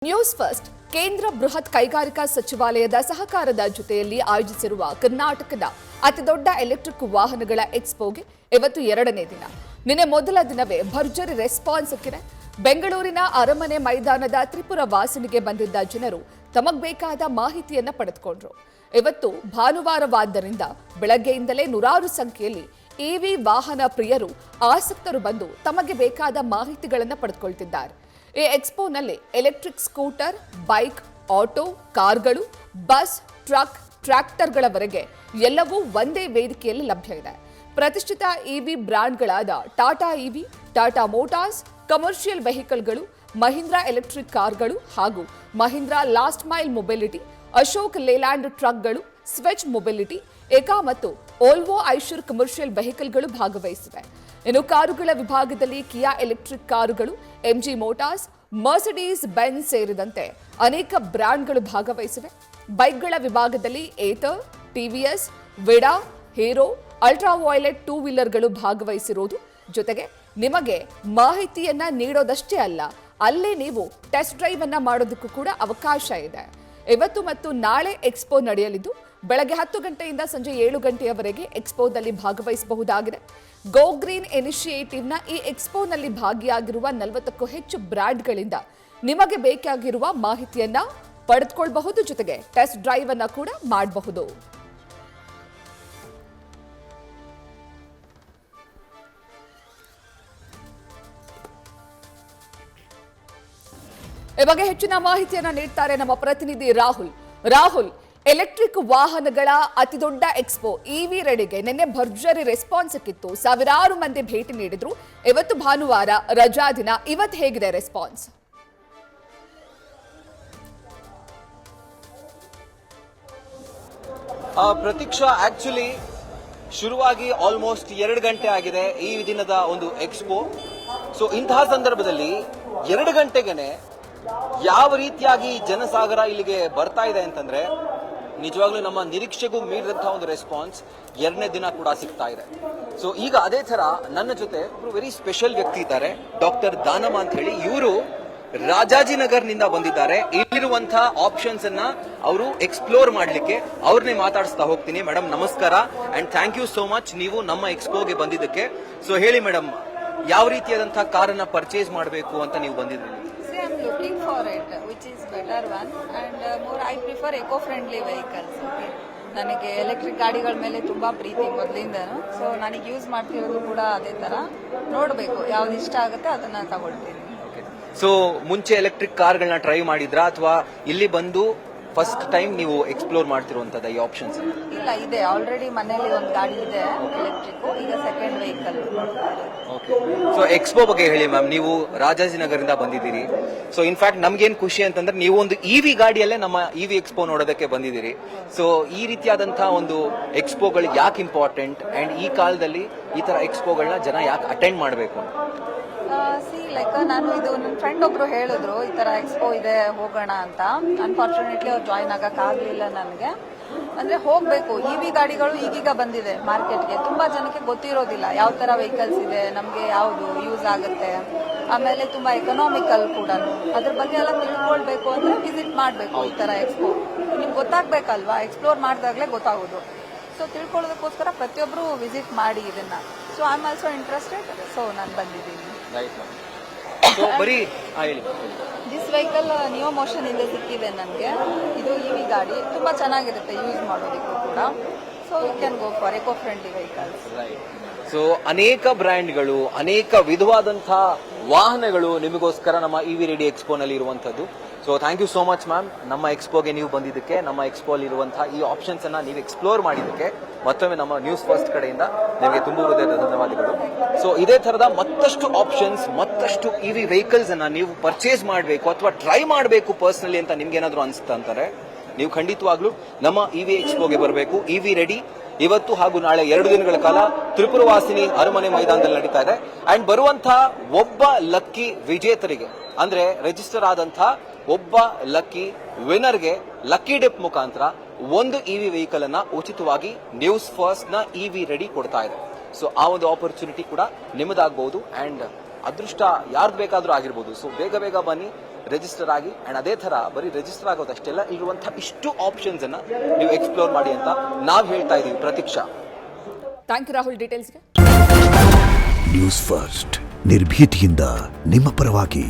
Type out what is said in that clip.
News first ಕೇಂದ್ರ ಬೃಹತ್ ಕೈಗಾರಿಕಾ ಸಚಿವಾಲಯದ ಸಹಕಾರದ ಜೊತೆಯಲ್ಲಿ ಆಯೋಜಿಸಿರುವ ಕರ್ನಾಟಕದ ಅತಿದೊಡ್ಡ ಎಲೆಕ್ಟ್ರಿಕ್ ವಾಹನಗಳ ಎಕ್ಸ್ಪೋಗೆ ಇವತ್ತು ಎರಡನೇ ದಿನ. ನಿನ್ನೆ ಮೊದಲ ದಿನವೇ ಭರ್ಜರಿ ರೆಸ್ಪಾನ್ಸ್ ಸಿಕ್ಕಿದೆ. ಬೆಂಗಳೂರಿನ ಅರಮನೆ ಮೈದಾನದ ತ್ರಿಪುರ ವಾಸನೆಗೆ ಬಂದಿದ್ದ ಜನರು ತಮಗ್ ಬೇಕಾದ ಮಾಹಿತಿಯನ್ನ ಪಡೆದುಕೊಂಡ್ರು. ಇವತ್ತು ಭಾನುವಾರವಾದ್ದರಿಂದ ಬೆಳಗ್ಗೆಯಿಂದಲೇ ನೂರಾರು ಸಂಖ್ಯೆಯಲ್ಲಿ ಇವಿ ವಾಹನ ಪ್ರಿಯರು ಆಸಕ್ತರು ಬಂದು ತಮಗೆ ಬೇಕಾದ ಮಾಹಿತಿಗಳನ್ನು ಪಡೆದುಕೊಳ್ತಿದ್ದಾರೆ. ಈ ಎಕ್ಸ್ಪೋನಲ್ಲಿ ಎಲೆಕ್ಟ್ರಿಕ್ ಸ್ಕೂಟರ್, ಬೈಕ್, ಆಟೋ, ಕಾರ್ಗಳು, ಬಸ್, ಟ್ರಕ್, ಟ್ರ್ಯಾಕ್ಟರ್ಗಳವರೆಗೆ ಎಲ್ಲವೂ ಒಂದೇ ವೇದಿಕೆಯಲ್ಲಿ ಲಭ್ಯ ಇದೆ. ಪ್ರತಿಷ್ಠಿತ ಇವಿ ಬ್ರ್ಯಾಂಡ್ಗಳಾದ Tata EV, Tata Motors, commercial ವೆಹಿಕಲ್ಗಳು, ಮಹೀಂದ್ರಾ ಎಲೆಕ್ಟ್ರಿಕ್ ಕಾರ್ಗಳು ಹಾಗೂ Mahindra last mile mobility, Ashok Leyland ಟ್ರಕ್ಗಳು, ಸ್ವಿಚ್ ಮೊಬಿಲಿಟಿ, ಏಕಾ ಮತ್ತು ಓಲ್ವೋ ಐಶರ್ ಕಮರ್ಷಿಯಲ್ ವೆಹಿಕಲ್ಗಳು ಭಾಗವಹಿಸಿವೆ. ಇನ್ನು ಕಾರುಗಳ ವಿಭಾಗದಲ್ಲಿ ಕಿಯಾ ಎಲೆಕ್ಟ್ರಿಕ್ ಕಾರುಗಳು, ಎಂಜಿ ಮೋಟಾರ್ಸ್, ಮರ್ಸಿಡೀಸ್ ಬೆನ್ಸ್ ಸೇರಿದಂತೆ ಅನೇಕ ಬ್ರ್ಯಾಂಡ್ಗಳು ಭಾಗವಹಿಸಿವೆ. ಬೈಕ್ಗಳ ವಿಭಾಗದಲ್ಲಿ ಏತರ್, ಟಿವಿಎಸ್, ವಿಡಾ, ಹೀರೋ, ಅಲ್ಟ್ರಾ ವೈಲೆಟ್ ಟೂ ವೀಲರ್ಗಳು ಭಾಗವಹಿಸಿರುವುದು ಜೊತೆಗೆ ನಿಮಗೆ ಮಾಹಿತಿಯನ್ನ ನೀಡೋದಷ್ಟೇ ಅಲ್ಲ, ಅಲ್ಲೇ ನೀವು ಟೆಸ್ಟ್ ಡ್ರೈವ್ ಅನ್ನ ಮಾಡೋದಕ್ಕೂ ಕೂಡ ಅವಕಾಶ ಇದೆ. ಇವತ್ತು ಮತ್ತು ನಾಳೆ ಎಕ್ಸ್ಪೋ ನಡೆಯಲಿದ್ದು ಬೆಳಗ್ಗೆ 10 ಗಂಟೆಯಿಂದ ಸಂಜೆ 7 ಗಂಟೆಯವರೆಗೆ ಎಕ್ಸ್ಪೋದಲ್ಲಿ ಭಾಗವಹಿಸಬಹುದಾಗಿದೆ. ಗೋ ಗ್ರೀನ್ ಇನಿಷಿಯೇಟಿವ್ನ ಈ ಎಕ್ಸ್ಪೋನಲ್ಲಿ ಭಾಗಿಯಾಗಿರುವ 40ಕ್ಕೂ ಹೆಚ್ಚು ಬ್ರ್ಯಾಂಡ್ಗಳಿಂದ ನಿಮಗೆ ಬೇಕಾಗಿರುವ ಮಾಹಿತಿಯನ್ನ ಪಡೆದುಕೊಳ್ಳಬಹುದು. ಜೊತೆಗೆ ಟೆಸ್ಟ್ ಡ್ರೈವ್ ಅನ್ನ ಕೂಡ ಮಾಡಬಹುದು. ಈ ಬಗ್ಗೆ ಹೆಚ್ಚಿನ ಮಾಹಿತಿಯನ್ನ ನೀಡ್ತಾರೆ ನಮ್ಮ ಪ್ರತಿನಿಧಿ ರಾಹುಲ್. ಎಲೆಕ್ಟ್ರಿಕ್ ವಾಹನಗಳ ಅತಿದೊಡ್ಡ ಎಕ್ಸ್ಪೋ ಇವಿ ರೆಡಿಗೆ ನಿನ್ನೆ ಭರ್ಜರಿ ರೆಸ್ಪಾನ್ಸ್ ಸಿಕ್ಕಿತ್ತು. ಸಾವಿರಾರು ಮಂದಿ ಭೇಟಿ ನೀಡಿದ್ರು. ಇವತ್ತು ಭಾನುವಾರ ರಜಾ ದಿನ. ಇವತ್ತು ಹೇಗಿದೆ ರೆಸ್ಪಾನ್ಸ್? ಪ್ರತೀಕ್ಷಾ, ಆಕ್ಚುಲಿ ಶುರುವಾಗಿ ಆಲ್ಮೋಸ್ಟ್ 2 ಗಂಟೆ ಆಗಿದೆ ಈ ದಿನದ ಒಂದು ಎಕ್ಸ್ಪೋ. ಸೊ ಇಂತಹ ಸಂದರ್ಭದಲ್ಲಿ 2 ಗಂಟೆಗೆನೆ ಯಾವ ರೀತಿಯಾಗಿ ಜನಸಾಗರ ಇಲ್ಲಿಗೆ ಬರ್ತಾ ಇದೆ ಅಂತಂದ್ರೆ ನಿಜವಾಗ್ಲೂ ನಮ್ಮ ನಿರೀಕ್ಷೆಗೂ ಮೀರಿದಂತಹ ಒಂದು ರೆಸ್ಪಾನ್ಸ್ 2ನೇ ದಿನ ಕೂಡ ಸಿಗ್ತಾ ಇದೆ. ಸೊ ಈಗ ಅದೇ ತರ ನನ್ನ ಜೊತೆ ಒಬ್ರು ವೆರಿ ಸ್ಪೆಷಲ್ ವ್ಯಕ್ತಿ ಇದ್ದಾರೆ, ಡಾಕ್ಟರ್ ದಾನಮ್ಮ ಅಂತ ಹೇಳಿ. ಇವರು ರಾಜಾಜಿನಗರ್ನಿಂದ ಬಂದಿದ್ದಾರೆ. ಇಲ್ಲಿರುವಂತಹ ಆಪ್ಷನ್ಸ್ ಅನ್ನ ಅವರು ಎಕ್ಸ್ಪ್ಲೋರ್ ಮಾಡ್ಲಿಕ್ಕೆ ಅವ್ರನ್ನೇ ಮಾತಾಡಿಸ್ತಾ ಹೋಗ್ತೀನಿ. ಮೇಡಮ್ ನಮಸ್ಕಾರ and thank you so much ನೀವು ನಮ್ಮ ಎಕ್ಸ್ಪೋಗೆ ಬಂದಿದ್ದಕ್ಕೆ. ಸೊ ಹೇಳಿ ಮೇಡಮ್, ಯಾವ ರೀತಿಯಾದಂತಹ ಕಾರನ್ನ ಪರ್ಚೇಸ್ ಮಾಡಬೇಕು ಅಂತ ನೀವು ಬಂದಿದ್ದೀರಿ? I'm looking for it, which is better one, and more I prefer eco-friendly vehicles. Okay, ನನಗೆ ಎಲೆಕ್ಟ್ರಿಕ್ ಗಾಡಿಗಳ ಮೇಲೆ ತುಂಬಾ ಪ್ರೀತಿ ಮೊದಲಿಂದನೂ. ಸೊ ನನಗೆ ಯೂಸ್ ಮಾಡ್ತಿರೋದು ಕೂಡ ಅದೇ ತರ. ನೋಡಬೇಕು ಯಾವ್ದು ಇಷ್ಟ ಆಗುತ್ತೆ ಅದನ್ನ ತಗೊಳ್ತೀನಿ. ಸೊ ಮುಂಚೆ ಎಲೆಕ್ಟ್ರಿಕ್ ಕಾರ್ಗಳನ್ನ ಟ್ರೈ ಮಾಡಿದ್ರಾ ಅಥವಾ ಇಲ್ಲಿ ಬಂದು ಫಸ್ಟ್ ಟೈಮ್ ನೀವು ಎಕ್ಸ್ಪ್ಲೋರ್ ಮಾಡ್ತಿರುವಂತದ ಈ ಆಪ್ಷನ್ಸ್? ಇಲ್ಲ, ಇದೆ ಆಲ್ರೆಡಿ ಮನೆಯಲ್ಲಿ ಒಂದು ಗಾಡಿ ಇದೆ ಎಲೆಕ್ಟ್ರಿಕ್. ಈಗ second vehicle. Okay, so expo ಬಗ್ಗೆ ಹೇಳಿ ಮ್ಯಾಮ್. ನೀವು ರಾಜಾಜಿನಗರಿಂದ ಬಂದಿದ್ದೀರಿ. ಸೊ ಇನ್ಫ್ಯಾಕ್ಟ್ ನಮ್ಗೇನ್ ಖುಷಿ ಅಂತಂದ್ರೆ ನೀವು ಒಂದು ಇವಿ ಗಾಡಿಯಲ್ಲೇ ನಮ್ಮ ಇವಿ ಎಕ್ಸ್ಪೋ ನೋಡೋದಕ್ಕೆ ಬಂದಿದ್ದೀರಿ. ಸೊ ಈ ರೀತಿಯಾದಂತಹ ಒಂದು ಎಕ್ಸ್ಪೋಗಳು ಯಾಕೆ ಇಂಪಾರ್ಟೆಂಟ್ ಅಂಡ್ ಈ ಕಾಲದಲ್ಲಿ ಈ ತರ ಎಕ್ಸ್ಪೋಗಳನ್ನ ಜನ ಯಾಕೆ ಅಟೆಂಡ್ ಮಾಡಬೇಕು? ಲೈಕ್ ನಾನು ಇದು ನನ್ನ ಫ್ರೆಂಡ್ ಒಬ್ರು ಹೇಳಿದ್ರು ಈ ತರ ಎಕ್ಸ್ಪೋ ಇದೆ ಹೋಗೋಣ ಅಂತ. ಅನ್ಫಾರ್ಚುನೇಟ್ಲಿ ಅವ್ರು ಜಾಯಿನ್ ಆಗಕ್ಕಾಗ್ಲಿಲ್ಲ ನನಗೆ. ಅಂದ್ರೆ ಹೋಗ್ಬೇಕು. ಇವಿ ಗಾಡಿಗಳು ಈಗೀಗ ಬಂದಿದೆ ಮಾರ್ಕೆಟ್ಗೆ. ತುಂಬಾ ಜನಕ್ಕೆ ಗೊತ್ತಿರೋದಿಲ್ಲ ಯಾವ ತರ ವೆಹಿಕಲ್ಸ್ ಇದೆ, ನಮ್ಗೆ ಯಾವ್ದು ಯೂಸ್ ಆಗುತ್ತೆ, ಆಮೇಲೆ ತುಂಬಾ ಎಕನಾಮಿಕಲ್ ಕೂಡ. ಅದ್ರ ಬಗ್ಗೆ ಎಲ್ಲ ತಿಳ್ಕೊಳ್ಬೇಕು ಅಂದ್ರೆ ವಿಸಿಟ್ ಮಾಡ್ಬೇಕು ಈ ತರ ಎಕ್ಸ್ಪೋ. ನಿಮ್ಗೆ ಗೊತ್ತಾಗ್ಬೇಕಲ್ವಾ, ಎಕ್ಸ್ಪ್ಲೋರ್ ಮಾಡಿದಾಗ್ಲೇ ಗೊತ್ತಾಗೋದು. ಸೊ ತಿಳ್ಕೊಳ್ಳೋದಕ್ಕೋಸ್ಕರ ಪ್ರತಿಯೊಬ್ರು ವಿಸಿಟ್ ಮಾಡಿ ಇದನ್ನ. So I am also interested. So ನಾನು ಬಂದಿದ್ದೀನಿ. ದಿಸ್ ವೆಹಿಕಲ್ ನಿಯೋ ಮೋಷನ್ ಇಂದ ಸಿಕ್ಕಿದೆ ನನಗೆ. ಇದು ಇವಿ ಗಾಡಿ ತುಂಬಾ ಚೆನ್ನಾಗಿರುತ್ತೆ ಯೂಸ್ ಮಾಡೋದಕ್ಕೂ ಕೂಡ. So you can go for eco friendly vehicles. So ಅನೇಕ ಬ್ರ್ಯಾಂಡ್ಗಳು, ಅನೇಕ ವಿಧವಾದಂತಹ ವಾಹನಗಳು ನಿಮಗೋಸ್ಕರ ನಮ್ಮ ಇವಿ ರೆಡಿ ಎಕ್ಸ್ಪೋನಲ್ಲಿ ಇರುವಂತದ್ದು. So thank you so much ma'am, ನಮ್ಮ ಎಕ್ಸ್ಪೋಗೆ ನೀವು ಬಂದಿದ್ದಕ್ಕೆ, ನಮ್ಮ ಎಕ್ಸ್ಪೋ ಅಲ್ಲಿ ಇರುವಂತಹ ಈ ಆಪ್ಷನ್ಸ್ ಅನ್ನ ನೀವು ಎಕ್ಸ್ಪ್ಲೋರ್ ಮಾಡಿದ್ದಕ್ಕೆ ಮತ್ತೊಮ್ಮೆ ನಮ್ಮ ನ್ಯೂಸ್ ಫಸ್ಟ್ ಕಡೆಯಿಂದ ನಿಮಗೆ ತುಂಬಾ ಹೃದಯದ ಧನ್ಯವಾದಗಳು. ಸೊ ಇದೇ ತರದ ಮತ್ತಷ್ಟು ಆಪ್ಷನ್ಸ್, ಮತ್ತಷ್ಟು ಇವಿ ವೆಹಿಕಲ್ಸ್ ಅನ್ನ ನೀವು ಪರ್ಚೇಸ್ ಮಾಡಬೇಕು ಅಥವಾ ಟ್ರೈ ಮಾಡಬೇಕು ಪರ್ಸನಲಿ ಅಂತ ನಿಮ್ಗೆ ಏನಾದ್ರು ಅನಿಸ್ತಾ ಅಂತಾರೆ ನೀವು ಖಂಡಿತವಾಗ್ಲೂ ನಮ್ಮ ಇವಿ ಎಕ್ಸ್ಪೋಗೆ ಬರಬೇಕು. ಇವಿ ರೆಡಿ ಇವತ್ತು ಹಾಗೂ ನಾಳೆ 2 ದಿನಗಳ ಕಾಲ ತ್ರಿಪುರವಾಸಿನಿ ಅರಮನೆ ಮೈದಾನದಲ್ಲಿ ನಡೀತಾ ಇದೆ. ಅಂಡ್ ಬರುವಂತಹ ಒಬ್ಬ ಲಕ್ಕಿ ವಿಜೇತರಿಗೆ ಅಂದ್ರೆ ರಿಜಿಸ್ಟರ್ ಆದಂತಹ ಒಬ್ಬ ಲಕ್ಕಿ ವಿನ್ನರ್ಗೆ ಲಕ್ಕಿ ಡಿಪ್ ಮುಖಾಂತರ ಒಂದು ಇವಿ ವೆಹಿಕಲ್ ಅನ್ನ ಉಚಿತವಾಗಿ ನ್ಯೂಸ್ ಫಸ್ಟ್ ನ ಇವಿ ರೆಡಿ ಕೊಡ್ತಾ ಇದೆ. ಸೊ ಆ ಒಂದು ಆಪರ್ಚುನಿಟಿ ಕೂಡ ನಿಮ್ಮದಾಗಬಹುದು ಅಂಡ್ ಅದೃಷ್ಟ ಯಾರ್ದು ಬೇಕಾದ್ರೂ ಆಗಿರ್ಬೋದು. ಸೊ ಬೇಗ ಬೇಗ ಬನ್ನಿ, ರಿಜಿಸ್ಟರ್ ಆಗಿ ಅಂಡ್ ಅದೇ ತರ ಬರೀ ರಿಜಿಸ್ಟರ್ ಆಗೋದಷ್ಟೆಲ್ಲ ಇರುವಂತಹ ಇಷ್ಟು ಆಪ್ಷನ್ಸ್ ಅನ್ನ ನೀವು ಎಕ್ಸ್ಪ್ಲೋರ್ ಮಾಡಿ ಅಂತ ನಾವು ಹೇಳ್ತಾ ಇದೀವಿ ಪ್ರತೀಕ್ಷಾ. ಥ್ಯಾಂಕ್ ಯು ರಾಹುಲ್ ಡೀಟೇಲ್ಸ್ಗೆ. ನ್ಯೂಸ್ ಫಸ್ಟ್ ನಿರ್ಭೀತಿಯಿಂದ ನಿಮ್ಮ ಪರವಾಗಿ.